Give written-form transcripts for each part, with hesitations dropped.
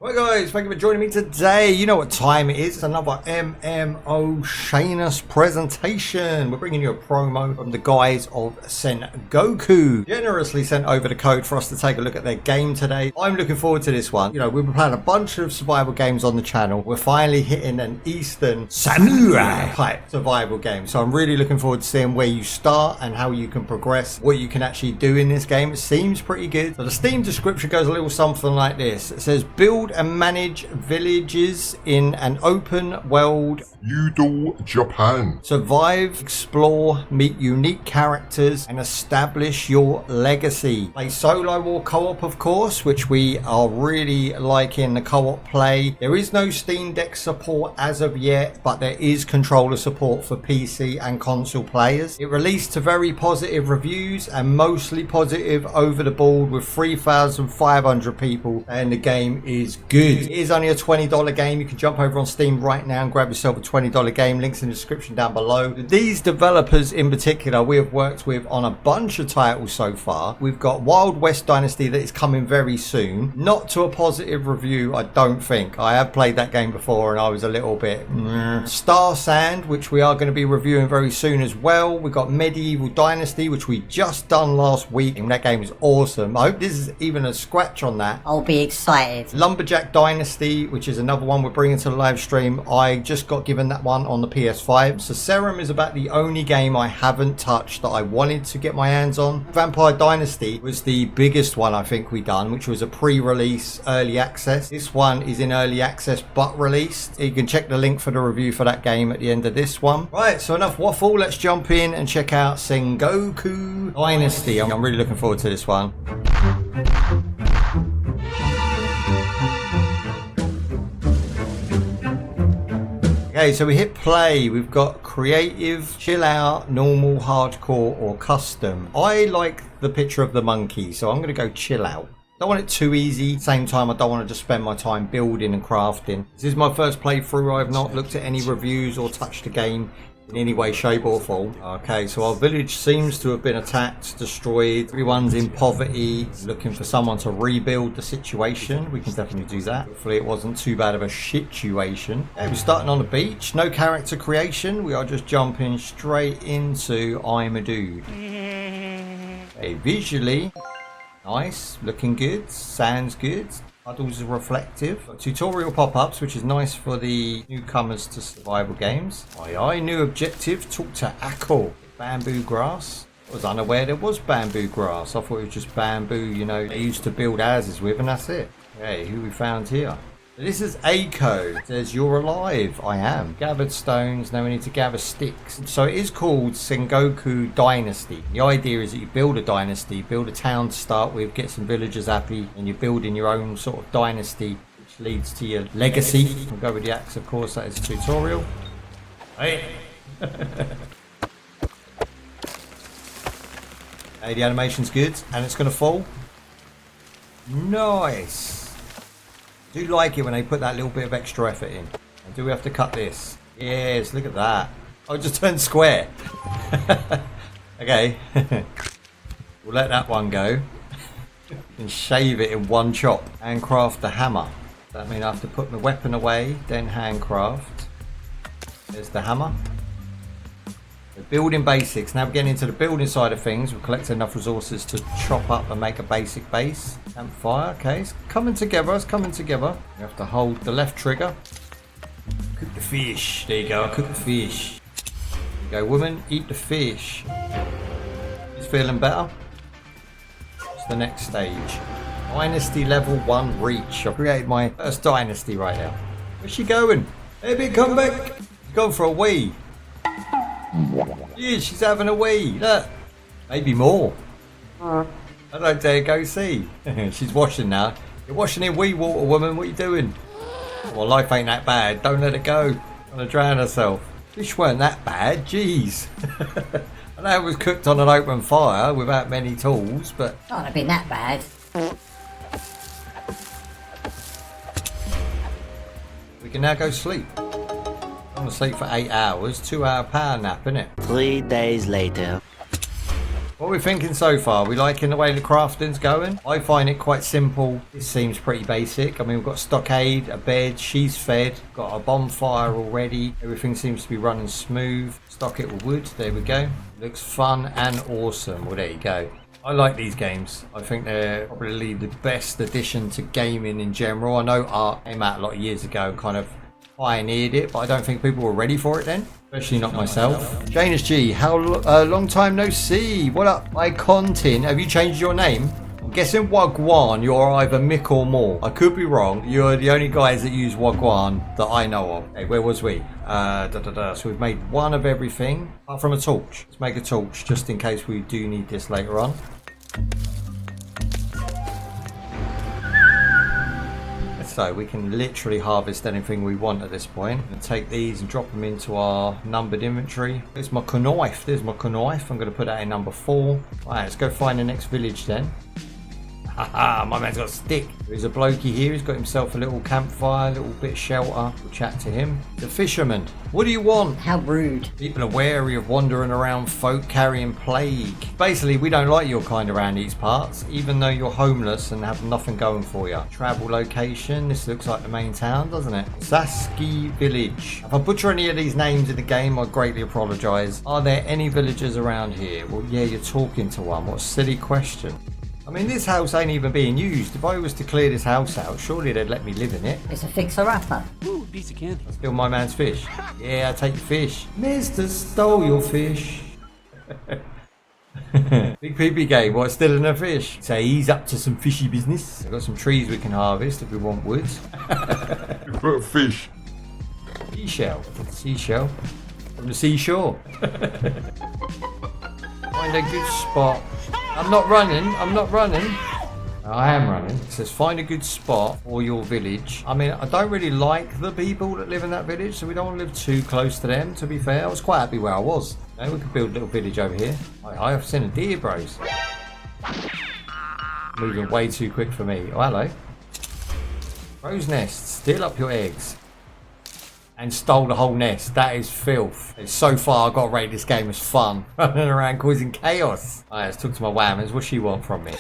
Hi guys, thank you for joining me today. You know what time it is. It's another mmoshanuz presentation. We're bringing you a promo from the guys of Sengoku. Generously sent over the code for us to take a look at their game today. I'm looking forward to this one. You know, we've been playing a bunch of survival games on the channel. We're finally hitting an Eastern samurai type survival game. So I'm really looking forward to seeing where you start and how you can progress, what you can actually do in this game. It seems pretty good. So the Steam description goes a little something like this. It says, build and manage villages in an open world feudal Japan. Survive, explore, meet unique characters, and establish your legacy. Play solo or co-op, of course, which we are really liking the co-op play. There is no Steam Deck support as of yet, but there is controller support for PC and console players. It released to very positive reviews and mostly positive over the board with 3,500 people, and the game is good. It is only a $20 game. You can jump over on Steam right now and grab yourself a $20 game. Links in the description down below. These developers in particular we have worked with on a bunch of titles so far. We've got Wild West Dynasty that is coming very soon. Not to a positive review, I don't think. I have played that game before and I was a little bit Star Sand, which we are going to be reviewing very soon as well. We've got Medieval Dynasty, which we just done last week, and that game is awesome. I hope this is even a scratch on that. I'll be excited. Lumberjack Dynasty, which is another one we're bringing to the live stream. I just got given that one on the PS5. So Serum is about the only game I haven't touched that I wanted to get my hands on. Vampire Dynasty was the biggest one I think we done, which was a pre-release early access. This one is in early access but released. You can check the link for the review for that game at the end of this one. Right, so enough waffle. Let's jump in and check out Sengoku Dynasty. I'm really looking forward to this one. Okay, so we hit play. We've got creative, chill out, normal, hardcore, or custom. I like the picture of the monkey, so I'm going to go chill out. Don't want it too easy. Same time, I don't want to just spend my time building and crafting. This is my first playthrough. I've not looked at any reviews or touched the game in any way, shape or form. Okay, so our village seems to have been attacked, destroyed. Everyone's in poverty, looking for someone to rebuild the situation. We can definitely do that. Hopefully it wasn't too bad of a situation. Okay, we're starting on the beach. No character creation. We are just jumping straight into I'm a dude. Okay, visually, nice, looking good, sounds good. Puddles are reflective. Got tutorial pop-ups, which is nice for the newcomers to survival games. Aye, new objective, talk to Akko. Bamboo grass. I was unaware there was bamboo grass. I thought it was just bamboo, you know, they used to build houses with, and that's it. Okay, who we found here? This is Akko. It says, you're alive. I am. Gathered stones. Now we need to gather sticks. So it is called Sengoku Dynasty. The idea is that you build a dynasty, build a town to start with, get some villagers happy, and you're building your own sort of dynasty, which leads to your legacy. We'll go with the axe, of course. That is a tutorial. Hey. Hey, the animation's good, and it's going to fall. Nice. I do like it when they put that little bit of extra effort in. And do we have to cut this? Yes, look at that. Oh, it just turned square. Okay. We'll let that one go. And shave it in one chop. Handcraft the hammer. That means I have to put my weapon away, then handcraft. There's the hammer. The building basics. Now we're getting into the building side of things. We've collected enough resources to chop up and make a basic base. Campfire. Okay, it's coming together. It's coming together. You have to hold the left trigger. Cook the fish. There you go. Cook the fish. There you go, woman. Eat the fish. He's feeling better. What's the next stage? Dynasty level 1 reach. I've created my first dynasty right now. Where's she going? Baby, come back. She's going for a wee. Yeah, she's having a wee. Look. Maybe more. I don't dare go see. She's washing now. You're washing in wee water, woman. What are you doing? Well, life ain't that bad. Don't let it go. Gonna drown herself. Fish weren't that bad. Jeez. I know it was cooked on an open fire without many tools, but... Not have been that bad. We can now go sleep. I'm gonna sleep for 8 hours. 2-hour power nap, innit? 3 days later. What are we thinking so far? We liking the way the crafting's going? I find it quite simple. This seems pretty basic. I mean, we've got a stockade, a bed, she's fed, got a bonfire already. Everything seems to be running smooth. Stock it with wood. There we go. Looks fun and awesome. Well, there you go. I like these games. I think they're probably the best addition to gaming in general. I know Art came out a lot of years ago and kind of pioneered it, but I don't think people were ready for it then. Especially not myself. Janus G, how long time no see? What up, Icontin? Have you changed your name? I'm guessing Wagwan, you're either Mick or More. I could be wrong. You're the only guys that use Wagwan that I know of. Hey, where was we? So we've made one of everything, apart from a torch. Let's make a torch just in case we do need this later on. So we can literally harvest anything we want at this point. And take these and drop them into our numbered inventory. There's my knife. There's my knife. I'm going to put that in number 4. Right, let's go find the next village then. Haha, my man's got a stick. There's a blokey here. He's got himself a little campfire, a little bit of shelter. We'll chat to him. The fisherman. What do you want? How rude. People are wary of wandering around folk carrying plague. Basically, we don't like your kind around these parts, even though you're homeless and have nothing going for you. Travel location. This looks like the main town, doesn't it? Saski Village. If I butcher any of these names in the game, I greatly apologise. Are there any villagers around here? Well, yeah, you're talking to one. What a silly question. I mean, this house ain't even being used. If I was to clear this house out, surely they'd let me live in it. It's a fixer-upper. Ooh, piece of candy. Steal my man's fish. Yeah, I take your fish. Mister stole your fish. Big PP game, what, stealing a fish? So he's up to some fishy business. I've got some trees we can harvest if we want wood. You've got a fish. Seashell. Seashell. From the seashore. Find a good spot. I'm not running. I am running. It says find a good spot for your village. I mean, I don't really like the people that live in that village, so we don't want to live too close to them, to be fair. I was quite happy where I was. You know, we could build a little village over here. I've seen a deer, bros. Moving way too quick for me. Oh, hello. Crow's nest. Steal up your eggs. And stole the whole nest. That is filth. So far, I've got to rate this game as fun. Running around causing chaos. Alright, let's talk to my whammers. What she want from me?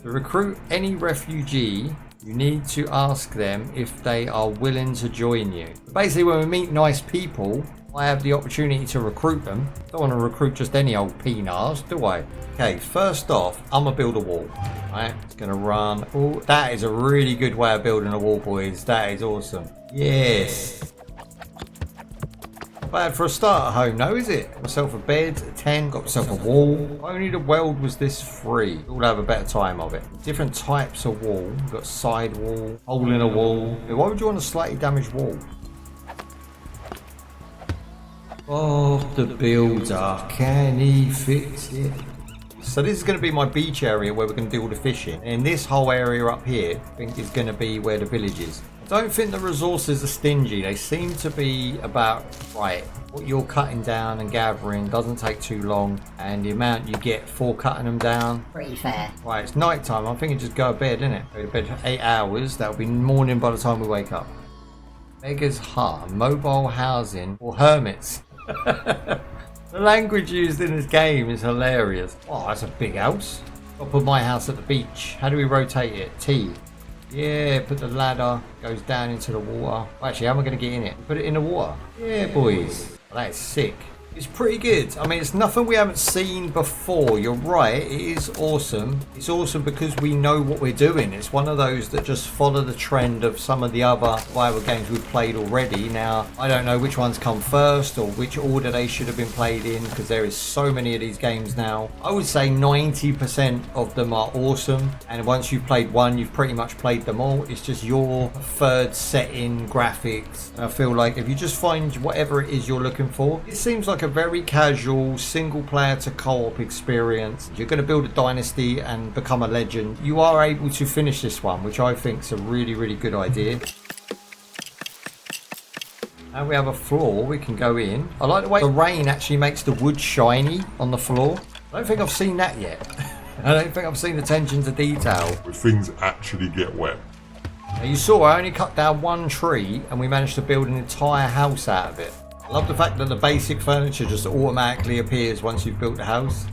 To recruit any refugee, you need to ask them if they are willing to join you. Basically, when we meet nice people, I have the opportunity to recruit them. Don't want to recruit just any old penars, do I? Okay, first off, I'm going to build a wall. Right, it's going to run. Oh, that is a really good way of building a wall, boys. That is awesome. Yes. Not bad for a start at home, no, is it? Got myself a bed, a tent, got myself a wall. If only the weld was this free. We'll have a better time of it. Different types of wall. We've got side wall, hole in a wall. Why would you want a slightly damaged wall? Oh, the builder, can he fix it? So this is going to be my beach area where we're going to do all the fishing. And this whole area up here, I think, is going to be where the village is. I don't think the resources are stingy. They seem to be about right. What you're cutting down and gathering doesn't take too long. And the amount you get for cutting them down. Pretty fair. Right, it's night time. I'm thinking just go to bed, innit? Go to bed for 8 hours. That'll be morning by the time we wake up. Beggar's hut, mobile housing, or hermits. The language used in this game is hilarious. Oh, that's a big house. I'll put my house at the beach. How do we rotate it? T. Yeah, put the ladder, goes down into the water. Actually, how am I going to get in it? Put it in the water. Yeah, boys. Well, that is sick. It's pretty good. I mean, it's nothing we haven't seen before. You're right. It is awesome. It's awesome because we know what we're doing. It's one of those that just follow the trend of some of the other survival games we've played already. Now, I don't know which ones come first or which order they should have been played in because there is so many of these games now. I would say 90% of them are awesome. And once you've played one, you've pretty much played them all. It's just your preferred setting, graphics. And I feel like if you just find whatever it is you're looking for, it seems like a very casual single player to co-op experience. You're going to build a dynasty and become a legend. You are able to finish this one, which I think is a really, really good idea. And we have a floor we can go in. I like the way the rain actually makes the wood shiny on the floor. I don't think I've seen that yet. I don't think I've seen attention to detail. Where things actually get wet. Now you saw I only cut down one tree and we managed to build an entire house out of it. I love the fact that the basic furniture just automatically appears once you've built the house.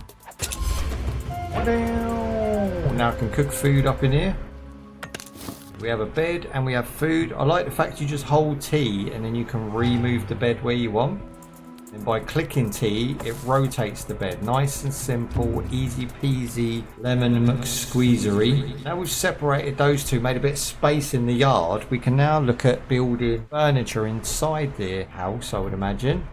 Now I can cook food up in here. We have a bed and we have food. I like the fact you just hold T and then you can remove the bed where you want. And by clicking T, it rotates the bed. Nice and simple, easy peasy, lemon McSqueezery. Now we've separated those two, made a bit of space in the yard, we can now look at building furniture inside the house, I would imagine.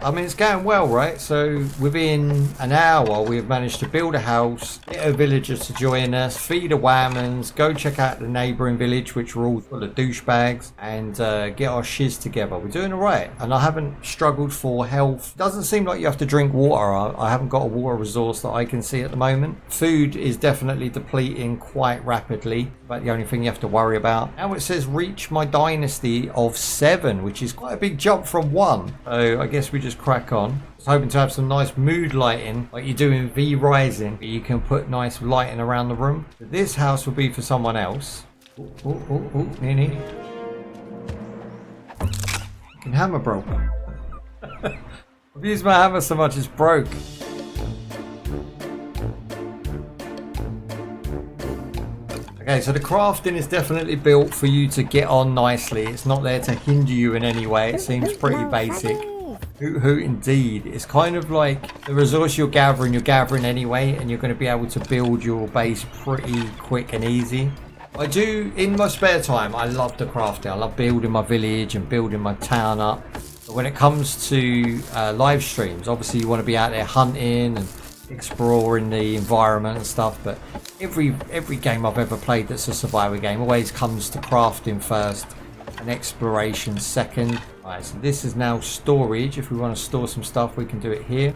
I mean, it's going well, right? So within an hour, we've managed to build a house, get our villagers to join us, feed the whammons, go check out the neighbouring village, which are all full of douchebags, and get our shiz together. We're doing all right, and I haven't struggled for health. Doesn't seem like you have to drink water. I haven't got a water resource that I can see at the moment. Food is definitely depleting quite rapidly, but the only thing you have to worry about. Now it says reach my dynasty of 7, which is quite a big jump from 1. So I guess we just crack on. I was hoping to have some nice mood lighting like you do in V Rising, but you can put nice lighting around the room. But this house will be for someone else. Nini. Fucking hammer broke. I've used my hammer so much it's broke. Okay, so the crafting is definitely built for you to get on nicely. It's not there to hinder you in any way. It seems pretty basic. Hoot indeed. It's kind of like the resource you're gathering anyway, and you're going to be able to build your base pretty quick and easy. I do, in my spare time, I love the crafting. I love building my village and building my town up. But when it comes to live streams, obviously you want to be out there hunting and exploring the environment and stuff, but every game I've ever played that's a survivor game always comes to crafting first and exploration second. Right, so this is now storage. If we want to store some stuff, we can do it here.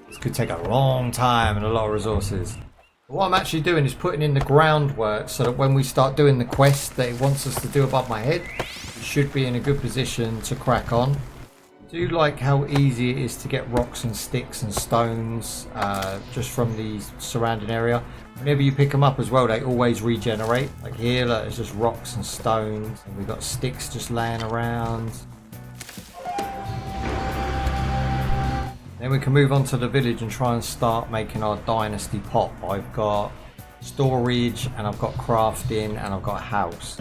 This could take a long time and a lot of resources. But what I'm actually doing is putting in the groundwork so that when we start doing the quest that it wants us to do above my head, we should be in a good position to crack on. I do like how easy it is to get rocks and sticks and stones just from the surrounding area. Whenever you pick them up as well, they always regenerate. Like here, look, it's just rocks and stones, and we've got sticks just laying around. Then we can move on to the village and try and start making our dynasty pop. I've got storage, and I've got crafting, and I've got a house.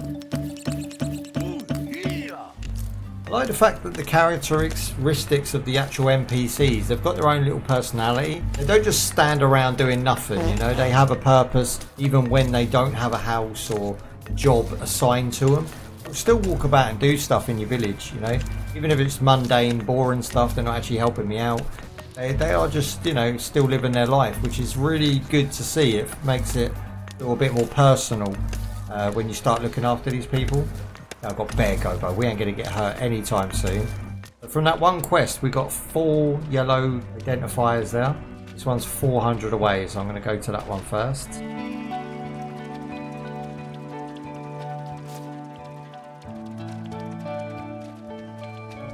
I like the fact that the characteristics of the actual NPCs, they've got their own little personality. They don't just stand around doing nothing, you know, they have a purpose even when they don't have a house or a job assigned to them. They'll still walk about and do stuff in your village, you know, even if it's mundane, boring stuff, they're not actually helping me out. They are just, you know, still living their life, which is really good to see. It makes it feel a bit more personal when you start looking after these people. I've got Bear Gobo. We ain't going to get hurt anytime soon. But from that one quest, we got 4 yellow identifiers there. This one's 400 away, so I'm going to go to that one first.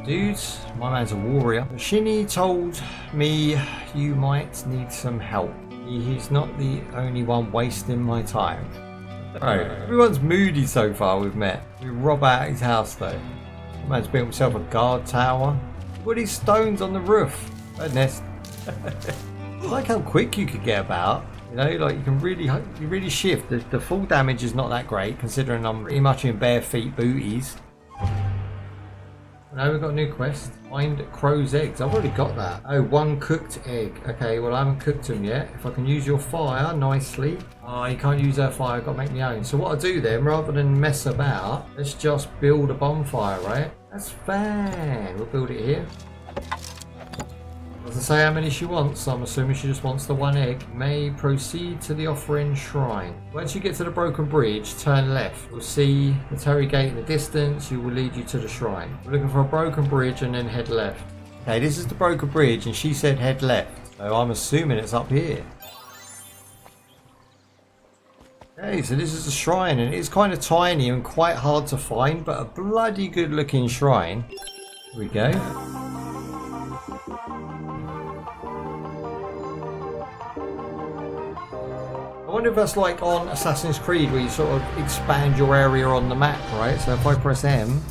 Dudes, my man's a warrior. Shinny told me you might need some help. He's not the only one wasting my time. Right, everyone's moody so far we've met. We rob out his house though. The man's built himself a guard tower. What are these stones on the roof? Bird nest. I like how quick you could get about. You know, like you really shift. The full damage is not that great considering I'm pretty much in bare feet booties. Now we've got a new quest. Find crow's eggs. I've already got that. Oh, 1 cooked egg. Okay, well I haven't cooked them yet. If I can use your fire nicely. Oh, you can't use her fire. I've got to make my own. So what I do then, rather than mess about, let's just build a bonfire, right? That's fine. We'll build it here. Doesn't say how many she wants, so I'm assuming she just wants the 1 egg. May proceed to the offering shrine. Once you get to the broken bridge, turn left. You'll see the Terry Gate in the distance. You will lead you to the shrine. We're looking for a broken bridge and then head left. Okay, this is the broken bridge and she said head left. So I'm assuming it's up here. Okay, so this is the shrine and it's kind of tiny and quite hard to find, but a bloody good looking shrine. Here we go. I wonder if that's like on Assassin's Creed where you sort of expand your area on the map, right? So if I press M,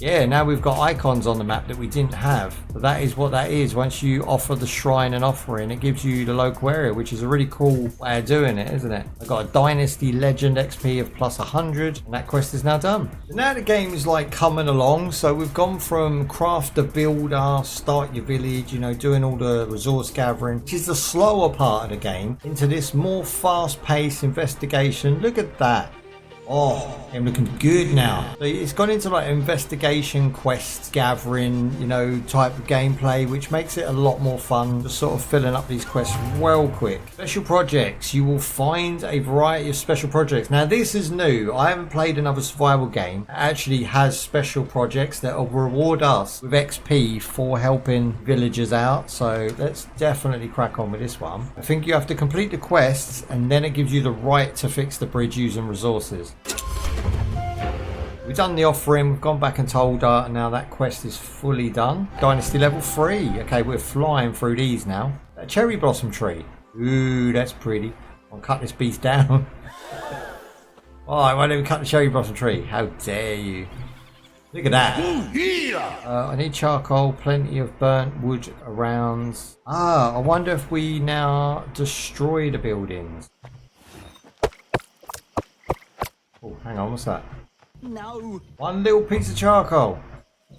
Yeah, now we've got icons on the map that we didn't have. But that is what that is. Once you offer the shrine and offering, it gives you the local area, which is a really cool way of doing it, isn't it? I got a Dynasty Legend XP of plus 100, and that quest is now done. So now the game is like coming along. So we've gone from crafter, builder, start your village, you know, doing all the resource gathering, which is the slower part of the game, into this more fast-paced investigation. Look at that. Oh, I'm looking good now. So it's gone into like investigation, quests, gathering, you know, type of gameplay, which makes it a lot more fun. Just sort of filling up these quests well quick. Special projects. You will find a variety of special projects. Now this is new. I haven't played another survival game that actually has special projects that will reward us with XP for helping villagers out. So let's definitely crack on with this one. I think you have to complete the quests and then it gives you the right to fix the bridge using resources. We've done the offering, we've gone back and told her, and now that quest is fully done. Dynasty level 3. Okay, we're flying through these now. A cherry blossom tree. Ooh, that's pretty. I'll cut this beast down. Alright, why don't we cut the cherry blossom tree? How dare you. Look at that. I need charcoal, plenty of burnt wood around. I wonder if we now destroy the buildings. Oh, hang on, what's that? No. One little piece of charcoal.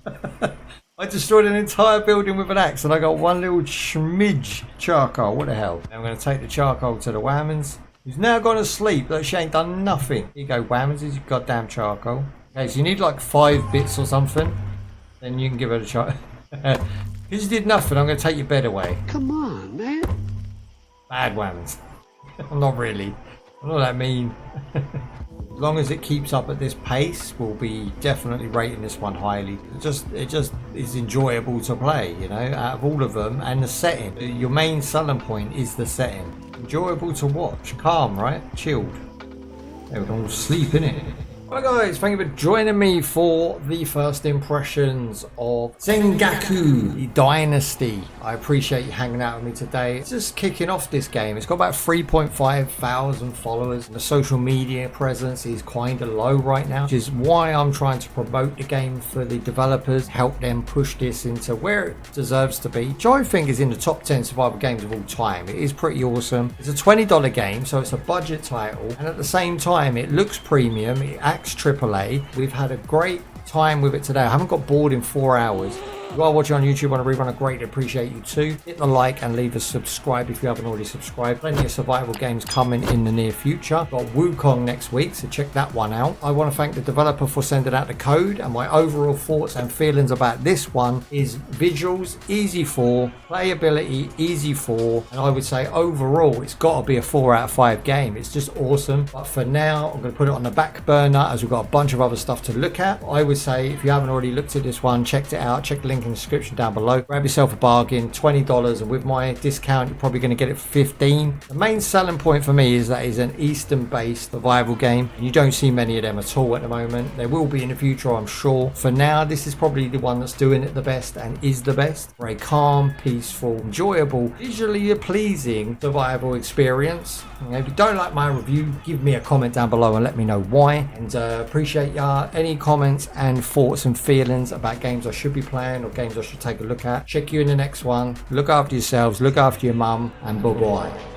I destroyed an entire building with an axe and I got one little schmidge charcoal. What the hell? Now I'm going to take the charcoal to the Whammons, who's now gone to sleep. Look, she ain't done nothing. Here you go, Whammons, here's your goddamn charcoal. Okay, so you need like 5 bits or something. Then you can give her the charcoal. Because you did nothing, I'm going to take your bed away. Come on, man. Bad Whammons. I'm not really. I'm not that mean. As long as it keeps up at this pace, we'll be definitely rating this one highly. It just is enjoyable to play, you know, out of all of them. And the setting, your main selling point is the setting. Enjoyable to watch, calm, right? Chilled. They would all sleep, innit? Well guys, thank you for joining me for the first impressions of Sengoku Dynasty. I appreciate you hanging out with me today. It's just kicking off this game. It's got about 3.5 thousand followers. The social media presence is kind of low right now, which is why I'm trying to promote the game for the developers, help them push this into where it deserves to be, which I think is in the top 10 survival games of all time. It is pretty awesome. It's a $20 game, so it's a budget title, and at the same time it looks premium. It acts AAA. We've had a great time with it today. I haven't got bored in 4 hours. If you are watching on YouTube on a rerun, I greatly appreciate you too. Hit the like and leave a subscribe if you haven't already subscribed. Plenty of survival games coming in the near future. Got Wukong next week, so check that one out. I want to thank the developer for sending out the code, and my overall thoughts and feelings about this one is visuals, easy 4, playability, easy 4, and I would say overall it's got to be a 4 out of 5 game. It's just awesome. But for now, I'm going to put it on the back burner as we've got a bunch of other stuff to look at. I would say if you haven't already looked at this one, checked it out, check the link in the description down below. Grab yourself a bargain, $20, and with my discount you're probably going to get it for 15. The main selling point for me is that it's an Eastern based survival game, and you don't see many of them at all at the moment. There will be in the future, I'm sure. For now, this is probably the one that's doing it the best and is the best for a calm, peaceful, enjoyable, visually pleasing survival experience. And if you don't like my review, give me a comment down below and let me know why, and appreciate any comments and thoughts and feelings about games I should be playing or games I should take a look at. Check you in the next one. Look after yourselves, look after your mum, and bye bye.